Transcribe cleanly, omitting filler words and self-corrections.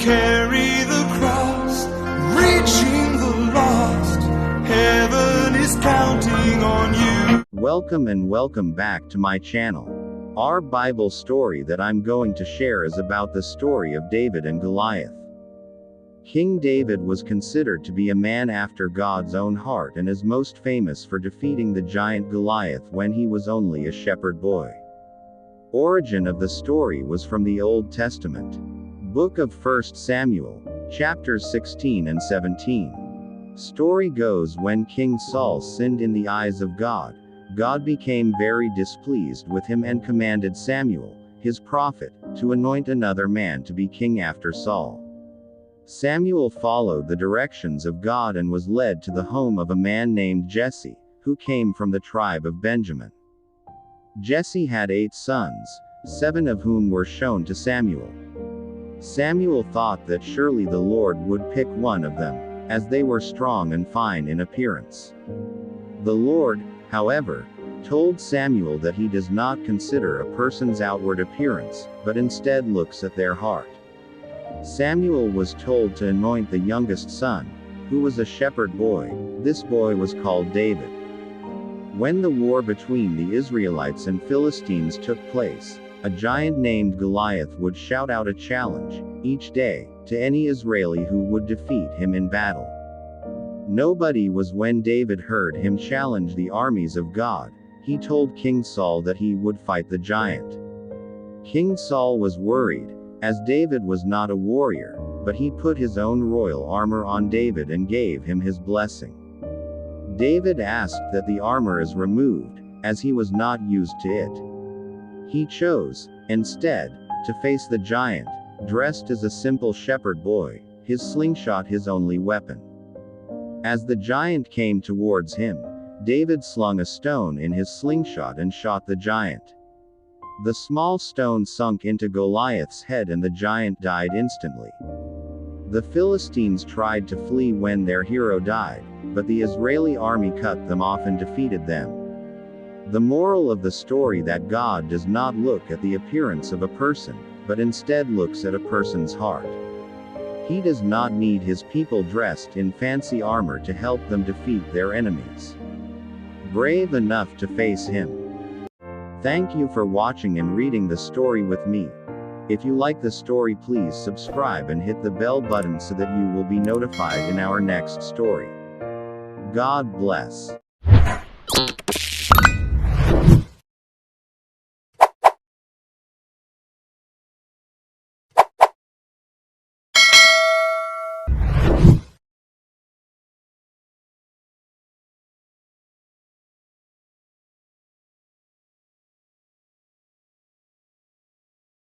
carry the cross, reaching the lost. Heaven is counting on you. Welcome and welcome back to my channel. Our Bible story that I'm going to share is about the story of David and Goliath. King David was considered to be a man after God's own heart and is most famous for defeating the giant Goliath when he was only a shepherd boy. Origin of the story was from the Old Testament. Book of 1 Samuel, chapters 16 and 17. Story goes when King Saul sinned in the eyes of God, God became very displeased with him and commanded Samuel, his prophet, to anoint another man to be king after Saul. Samuel followed the directions of God and was led to the home of a man named Jesse, who came from the tribe of Benjamin. Jesse had 8 sons, 7 of whom were shown to Samuel. Samuel thought that surely the Lord would pick one of them, as they were strong and fine in appearance. The Lord, however, told Samuel that he does not consider a person's outward appearance, but instead looks at their heart. Samuel was told to anoint the youngest son, who was a shepherd boy. This boy was called David. When the war between the Israelites and Philistines took place, a giant named Goliath would shout out a challenge, each day, to any Israeli who would defeat him in battle. Nobody was when David heard him challenge the armies of God. He told King Saul that he would fight the giant. King Saul was worried, as David was not a warrior, but he put his own royal armor on David and gave him his blessing. David asked that the armor is removed, as he was not used to it. He chose, instead, to face the giant, dressed as a simple shepherd boy, his slingshot his only weapon. As the giant came towards him, David slung a stone in his slingshot and shot the giant. The small stone sunk into Goliath's head and the giant died instantly. The Philistines tried to flee when their hero died, but the Israeli army cut them off and defeated them. The moral of the story that God does not look at the appearance of a person, but instead looks at a person's heart. He does not need his people dressed in fancy armor to help them defeat their enemies. Brave enough to face him. Thank you for watching and reading the story with me. If you like the story, please subscribe and hit the bell button so that you will be notified in our next story. God bless.